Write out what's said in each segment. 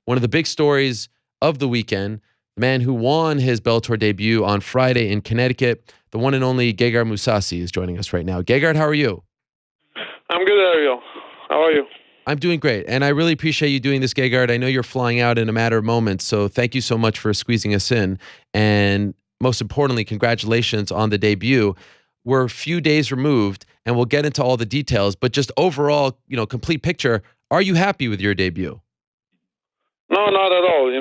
One of the big stories of the weekend, the man who won his Bellator debut on Friday in Connecticut, the one and only Gegard Mousasi is joining us right now. Gegard, how are you? I'm good, Ariel. How are you? I'm doing great, and I really appreciate you doing this, Gegard. I know you're flying out in a matter of moments, so thank you so much for squeezing us in. And most importantly, congratulations on the debut. We're a few days removed, and we'll get into all the details, but just overall, complete picture, are you happy with your debut? No, not at all.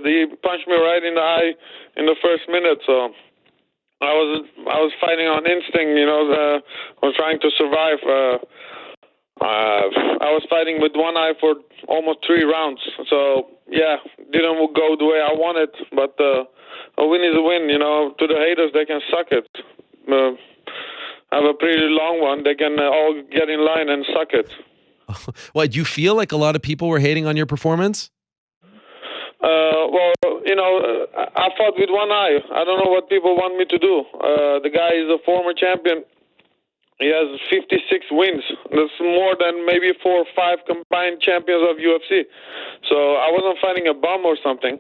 He punched me right in the eye in the first minute, so I was fighting on instinct. I was trying to survive. I was fighting with one eye for almost 3 rounds. So yeah, didn't go the way I wanted, but a win is a win. To the haters, they can suck it. I have a pretty long one. They can all get in line and suck it. What, do you feel like a lot of people were hating on your performance? I fought with one eye. I don't know what people want me to do. The guy is a former champion. He has 56 wins. That's more than maybe 4 or 5 combined champions of UFC. So I wasn't fighting a bum or something.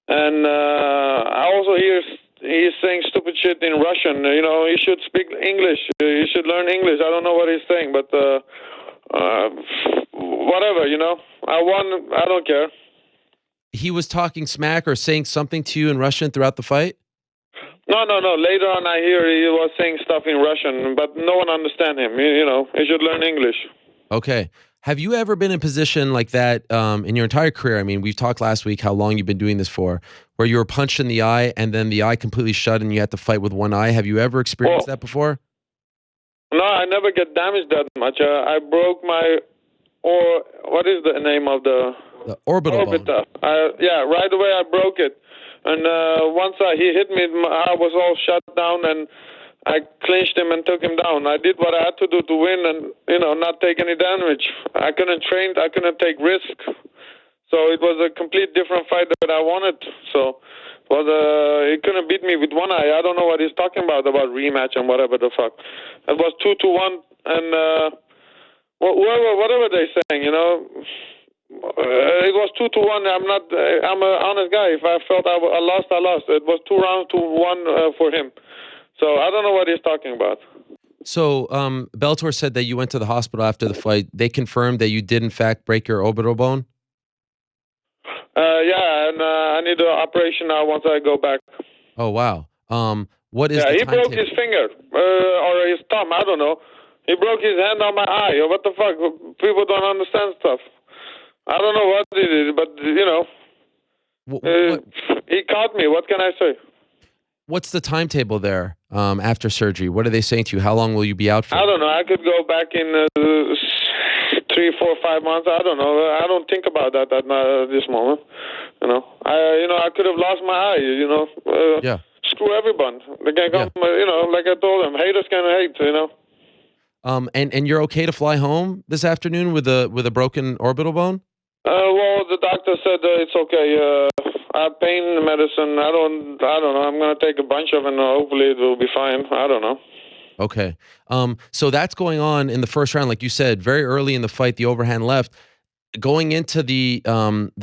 And I also hear he's saying stupid shit in Russian. He should speak English. He should learn English. I don't know what he's saying, but whatever, I won. I don't care. He was talking smack or saying something to you in Russian throughout the fight? No. Later on, I hear he was saying stuff in Russian, but no one understand him. He should learn English. Okay. Have you ever been in a position like that in your entire career? I mean, we've talked last week how long you've been doing this for, where you were punched in the eye and then the eye completely shut and you had to fight with one eye. Have you ever experienced that before? No, I never get damaged that much. I broke my, or what is the name of the orbital bone. Right away I broke it. And once he hit me, I was all shut down, and I clinched him and took him down. I did what I had to do to win and, not take any damage. I couldn't train. I couldn't take risk. So it was a complete different fight that I wanted. So he couldn't beat me with one eye. I don't know what he's talking about rematch and whatever the fuck. It was 2-1, and whatever they're saying, it was 2-1. I'm an honest guy. If I felt I lost, I lost. It was 2 rounds to 1 for him. So I don't know what he's talking about. So Bellator said that you went to the hospital after the fight. They confirmed that you did in fact break your orbital bone? And I need an operation now once I go back. Oh, wow. What is the he broke his finger or his thumb. I don't know. He broke his hand on my eye. What the fuck? People don't understand stuff. I don't know what it is, but, he caught me. What can I say? What's the timetable there after surgery? What are they saying to you? How long will you be out for? I don't know. I could go back in 3, 4, 5 months. I don't know. I don't think about that at this moment. I could have lost my eye. Screw everyone. They can come. Like I told them, haters can hate. And you're okay to fly home this afternoon with a broken orbital bone? Well, the doctor said it's okay. I have pain medicine. I don't know. I'm gonna take a bunch of it, and hopefully it will be fine. I don't know. Okay. So that's going on in the first round, like you said, very early in the fight, the overhand left. Going into the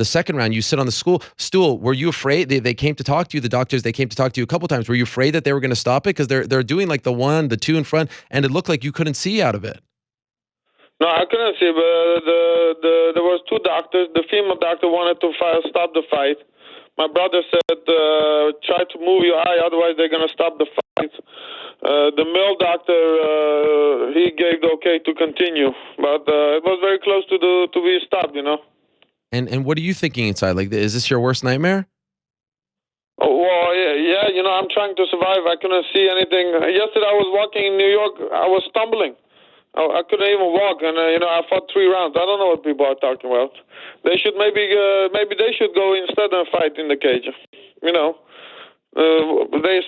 second round, you sit on the stool. Were you afraid? They came to talk to you, the doctors, they came to talk to you a couple times. Were you afraid that they were going to stop it? Because they're doing like the 1, the 2 in front, and it looked like you couldn't see out of it. No, I couldn't see, but there was 2 doctors. The female doctor wanted to stop the fight. My brother said, try to move your eye, otherwise they're going to stop the fight. The male doctor, he gave the okay to continue, but it was very close to be stopped, And what are you thinking inside? Like, is this your worst nightmare? Oh, well, yeah, I'm trying to survive. I couldn't see anything. Yesterday I was walking in New York. I was stumbling. I couldn't even walk, and I fought 3 rounds. I don't know what people are talking about. They should maybe they should go instead and fight in the cage. They're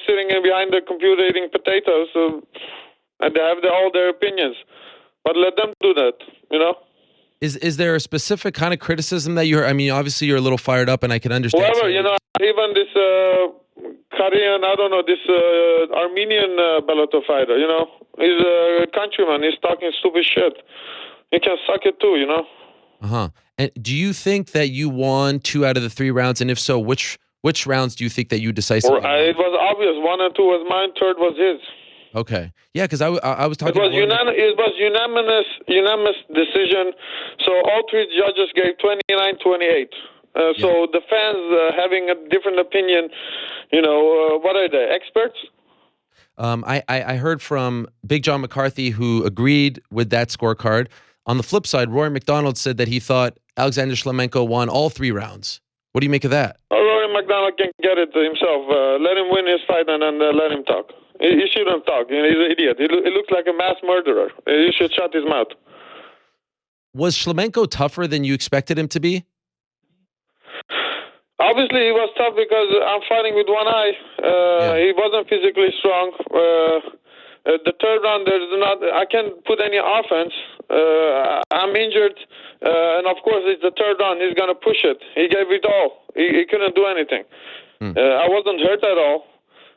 sitting in behind the computer eating potatoes, and they have all their opinions. But let them do that. Is there a specific kind of criticism that you're? I mean, obviously you're a little fired up, and I can understand. Whoever, even this Korean, I don't know, this Armenian Bellator fighter, he's a countryman. He's talking stupid shit. he can suck it too, you know. Uh-huh. And do you think that you won 2 out of the 3 rounds? And if so, which rounds do you think that you decisively won? It was obvious. 1 and 2 was mine. Third was his. Okay. Yeah, because I was It talking was to one of the- unanimous decision. So all 3 judges gave 29-28. So the fans having a different opinion, you know, what are they, experts? I heard from Big John McCarthy, who agreed with that scorecard. On the flip side, Rory McDonald said that he thought Alexander Shlemenko won all 3 rounds. What do you make of that? Rory McDonald can get it himself. Let him win his fight and then let him talk. He shouldn't talk. You know, he's an idiot. He looks like a mass murderer. He should shut his mouth. Was Shlemenko tougher than you expected him to be? Obviously, he was tough because I'm fighting with one eye. He wasn't physically strong. The third round, I can't put any offense. I'm injured, and of course, it's the third round. He's gonna push it. He gave it all. He couldn't do anything. I wasn't hurt at all.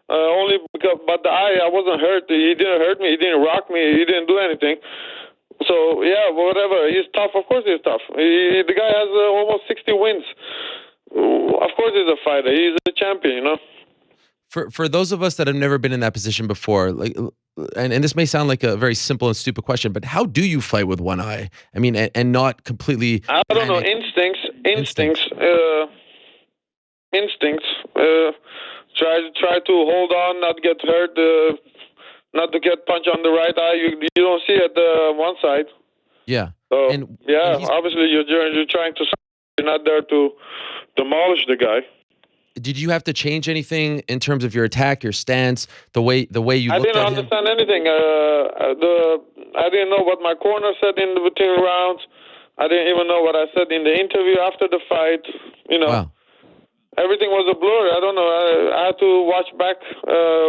Only because, but the eye, I wasn't hurt. He didn't hurt me. He didn't rock me. He didn't do anything. So yeah, whatever. He's tough. Of course, he's tough. The guy has almost 60 wins. Of course, he's a fighter. He's a champion, you know. For those of us that have never been in that position before, like, and this may sound like a very simple and stupid question, but how do you fight with one eye? I mean, and not completely. I don't know. Instincts. Try to hold on, not get hurt, not to get punched on the right eye. You don't see it one side. Yeah. So and obviously you're trying to. You're not there to demolish the guy. Did you have to change anything in terms of your attack, your stance, the way you looked at him? I didn't understand anything. I didn't know what my corner said in between rounds. I didn't even know what I said in the interview after the fight. You know, wow. Everything was a blur. I don't know. I had to watch back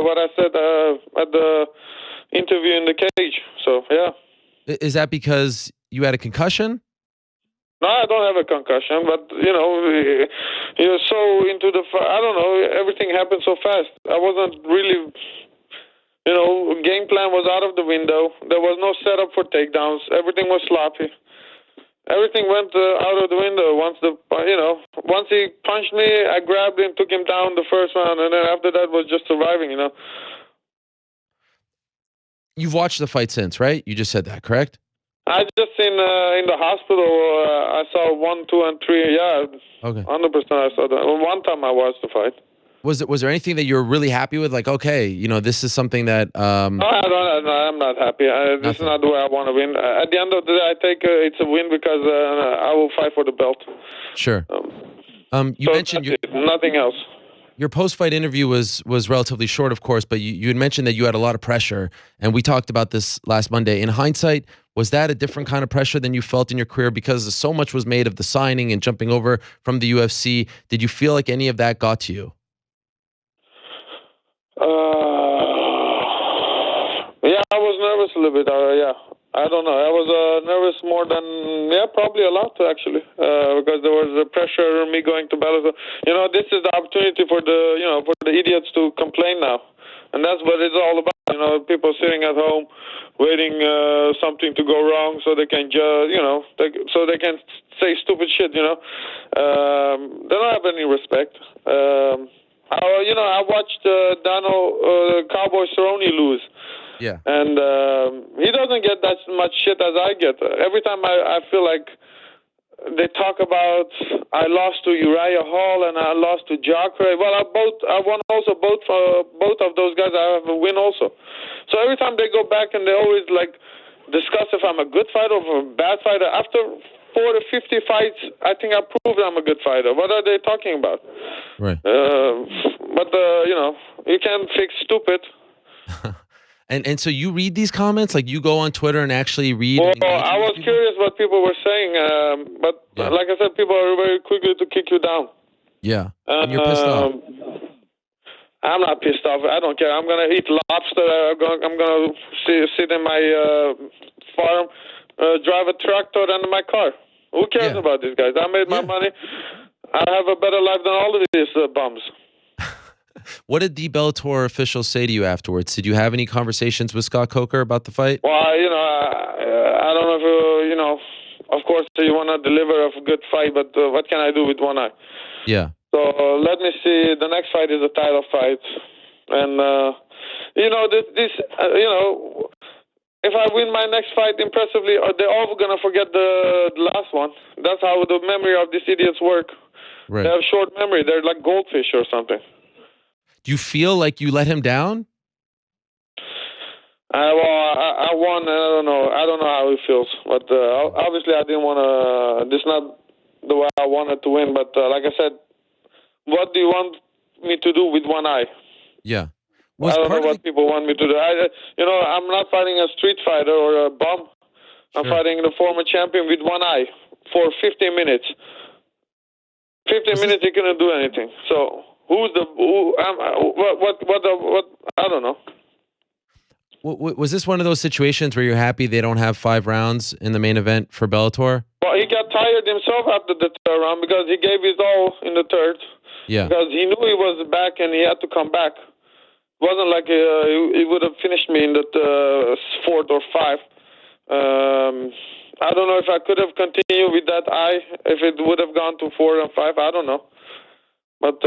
what I said at the interview in the cage. So yeah. Is that because you had a concussion? No, I don't have a concussion, but, you know, you're so into the I don't know, everything happened so fast. I wasn't really, you know, game plan was out of the window. There was no setup for takedowns. Everything was sloppy. Everything went out of the window. Once he punched me, I grabbed him, took him down the first round, and then after that was just surviving, you know. You've watched the fight since, right? You just said that, correct? I just in the hospital. I saw 1, 2, and 3. Yeah, okay, 100%. I saw that. One time I watched the fight. Was there anything that you were really happy with? Like, okay, you know, this is something that. No, I'm not happy. This is not the way I want to win. At the end of the day, I take it's a win because I will fight for the belt. Sure. You mentioned nothing else. Your post-fight interview was relatively short, of course, but you had mentioned that you had a lot of pressure, and we talked about this last Monday. In hindsight, was that a different kind of pressure than you felt in your career because so much was made of the signing and jumping over from the UFC? Did you feel like any of that got to you? Yeah, I was nervous a little bit. Yeah. I don't know. I was nervous more than, probably a lot actually, because there was the pressure on me going to Bellator. You know, this is the opportunity for the idiots to complain now, and that's what it's all about. You know, people sitting at home waiting something to go wrong so they can so they can say stupid shit. You know, they don't have any respect. I watched Cowboy Cerrone lose. Yeah. And he doesn't get that much shit as I get. Every time I feel like they talk about I lost to Uriah Hall and I lost to Jacare. Well, I won also both of those guys. I have a win also. So every time they go back and they always like discuss if I'm a good fighter or a bad fighter. After 40, 50 fights, I think I proved I'm a good fighter. What are they talking about? Right. But you can't fix stupid. And so you read these comments? Like you go on Twitter and actually read? Well, I was curious what people were saying, but like I said, people are very quickly to kick you down. Yeah, and you're pissed off. I'm not pissed off. I don't care. I'm going to eat lobster. I'm going to sit in my farm, drive a tractor and my car. Who cares about these guys? I made my money. I have a better life than all of these bums. What did the Bellator officials say to you afterwards? Did you have any conversations with Scott Coker about the fight? Well, I don't know if of course you want to deliver a good fight, but what can I do with one eye? Yeah. So let me see. The next fight is a title fight, and if I win my next fight impressively, they're all gonna forget the last one. That's how the memory of these idiots work. Right. They have short memory. They're like goldfish or something. Do you feel like you let him down? I won, and I don't know how it feels, but obviously I didn't want to. This is not the way I wanted to win, but like I said, what do you want me to do with one eye? Yeah. I don't know what people want me to do. I'm not fighting a street fighter or a bum. I'm fighting the former champion with one eye for 15 minutes. 15 minutes, he couldn't do anything. So what? I don't know. Was this one of those situations where you're happy they don't have 5 rounds in the main event for Bellator? Well, he got tired himself after the third round because he gave his all in the third. Yeah. Because he knew he was back and he had to come back. It wasn't like he would have finished me in the fourth or fifth. I don't know if I could have continued with that eye, if it would have gone to 4 and 5. I don't know. But,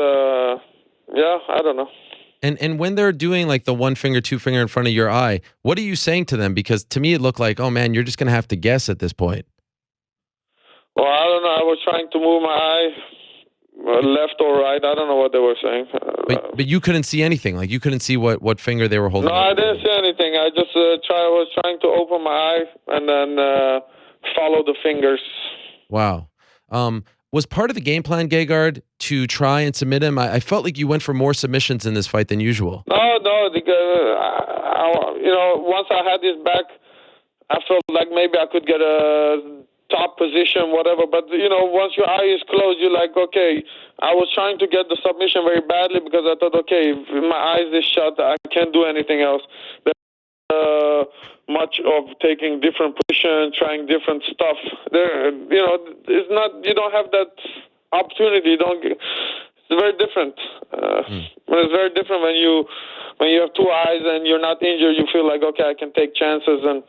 yeah, I don't know. And when they're doing like the 1 finger, 2 finger in front of your eye, what are you saying to them? Because to me it looked like, oh man, you're just going to have to guess at this point. Well, I don't know. I was trying to move my eye left or right. I don't know what they were saying. But you couldn't see anything. Like you couldn't see what finger they were holding. No, I didn't see anything. I just was trying to open my eye and then follow the fingers. Wow. Was part of the game plan, Gegard, to try and submit him? I felt like you went for more submissions in this fight than usual. No, because once I had his back, I felt like maybe I could get a top position, whatever. But once your eye is closed, you're like, okay. I was trying to get the submission very badly because I thought, okay, if my eyes is shut, I can't do anything else. Much of taking different positions, trying different stuff. It's not. You don't have that opportunity. It's very different. But it's very different when you have 2 eyes and you're not injured. You feel like, okay, I can take chances, and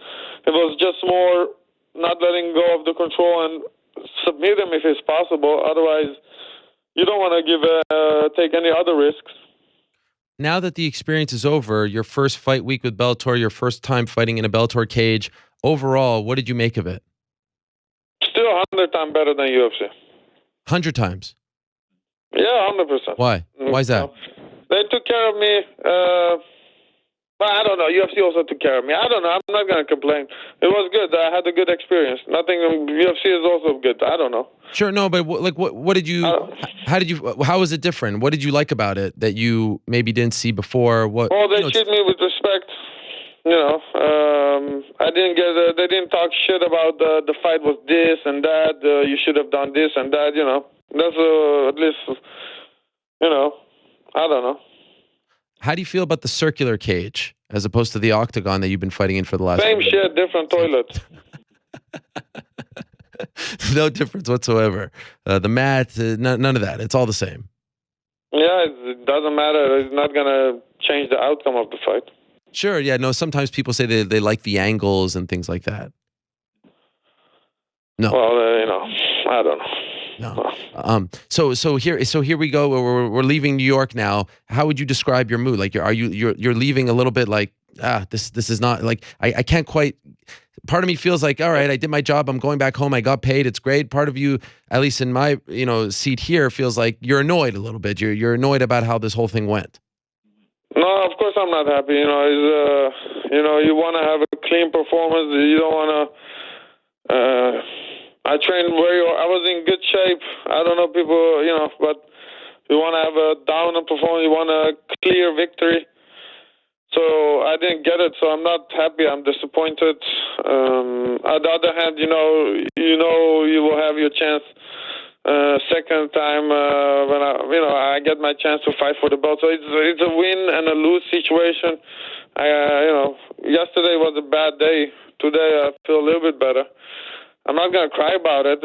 it was just more not letting go of the control and submit him if it's possible. Otherwise, you don't want to take any other risks. Now that the experience is over, your first fight week with Bellator, your first time fighting in a Bellator cage, overall, what did you make of it? Still 100 times better than UFC. 100 times? Yeah, 100%. Why? Why is that? They took care of me. But I don't know. UFC also took care of me. I don't know. I'm not going to complain. It was good. I had a good experience. Nothing. UFC is also good. I don't know. Sure, no, but what did you? How was it different? What did you like about it that you maybe didn't see before? Well, they treat me with respect. I didn't get. They didn't talk shit about the fight was this and that. You should have done this and that. That's at least. I don't know. How do you feel about the circular cage as opposed to the octagon that you've been fighting in for the last? Same shit, different toilet. No difference whatsoever. The mat, none of that. It's all the same. Yeah, it doesn't matter. It's not going to change the outcome of the fight. Sure, yeah. No, sometimes people say they like the angles and things like that. No. Well, I don't know. No. So here we go. We're leaving New York now. How would you describe your mood? Like, you're leaving a little bit like, this is not like, I can't quite. Part of me feels like, all right, I did my job. I'm going back home. I got paid. It's great. Part of you, at least in my seat here, feels like you're annoyed a little bit. You're annoyed about how this whole thing went. No, of course I'm not happy. You want to have a clean performance. You don't want to. I trained I was in good shape. I don't know people, but you want to have a dominant performance. You want a clear victory. So I didn't get it. So I'm not happy. I'm disappointed. On the other hand, you will have your chance. Second time when I get my chance to fight for the belt. So it's a win and a lose situation. Yesterday was a bad day. Today I feel a little bit better. I'm not gonna cry about it.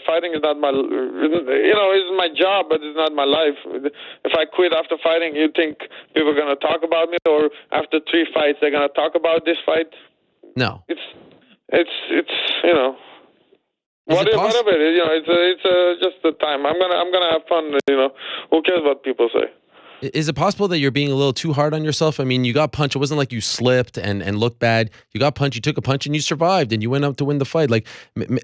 Fighting is not my, it's my job, but it's not my life. If I quit after fighting, you think people are gonna talk about me, or after 3 fights they're gonna talk about this fight? No. It's whatever it is, it's just the time. I'm gonna have fun. Who cares what people say? Is it possible that you're being a little too hard on yourself? I mean, you got punched. It wasn't like you slipped and looked bad. You got punched, you took a punch, and you survived, and you went up to win the fight. Like,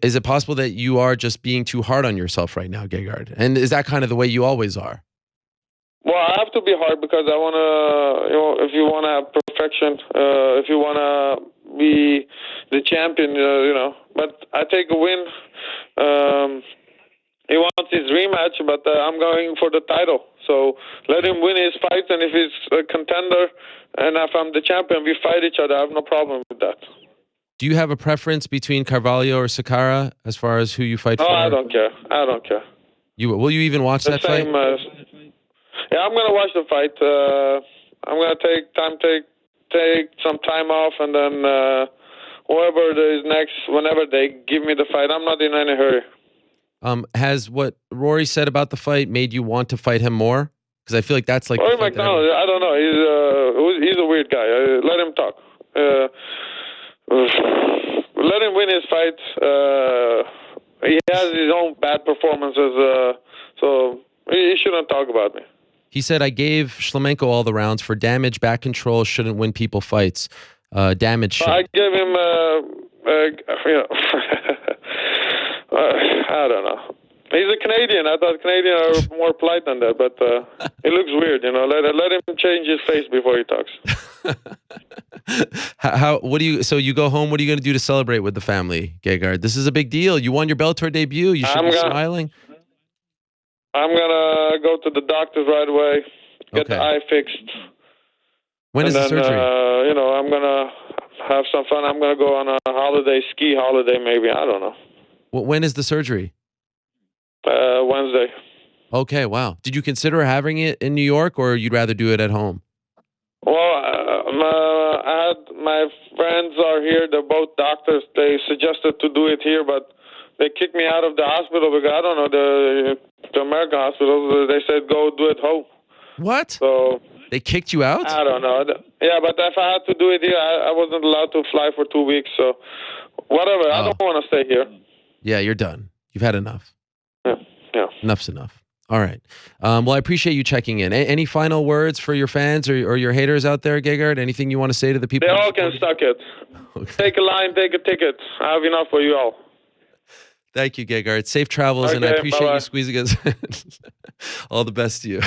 is it possible that you are just being too hard on yourself right now, Gegard? And is that kind of the way you always are? Well, I have to be hard because I want to, if you want to have perfection, if you want to be the champion, But I take a win. He wants his rematch, but I'm going for the title. So let him win his fight, and if he's a contender and if I'm the champion, we fight each other. I have no problem with that. Do you have a preference between Carvalho or Sakara as far as who you fight for? No, I don't care. Will you even watch that fight? Yeah, I'm gonna watch the fight. I'm gonna take some time off, and then whoever is next, whenever they give me the fight, I'm not in any hurry. Has what Rory said about the fight made you want to fight him more? Because I feel like that's like Rory McDonald. I don't know. He's a weird guy. Let him talk. Let him win his fight. He has his own bad performances, so he shouldn't talk about me. He said, I gave Shlemenko all the rounds for damage. Back control shouldn't win people fights. Damage should. I gave him, I don't know. He's a Canadian. I thought Canadians are more polite than that, but it looks weird, Let him change his face before he talks. So you go home, what are you going to do to celebrate with the family, Gegard? This is a big deal. You won your Bellator debut. You should be smiling. I'm going to go to the doctors right away, get the eye fixed. When is the surgery? I'm going to have some fun. I'm going to go on a ski holiday maybe. I don't know. When is the surgery? Wednesday. Okay, wow. Did you consider having it in New York, or you'd rather do it at home? Well, my friends are here. They're both doctors. They suggested to do it here, but they kicked me out of the hospital because, I don't know, the American hospital. They said, go do it home. What? So they kicked you out? I don't know. Yeah, but if I had to do it here, I wasn't allowed to fly for 2 weeks. So whatever. I don't want to stay here. Yeah, you're done. You've had enough. Yeah. Enough's enough. All right. Well, I appreciate you checking in. Any final words for your fans or your haters out there, Gegard? Anything you want to say to the people? They all can suck it. Okay. Take a line, take a ticket. I have enough for you all. Thank you, Gegard. Safe travels, and I appreciate you squeezing us. All the best to you.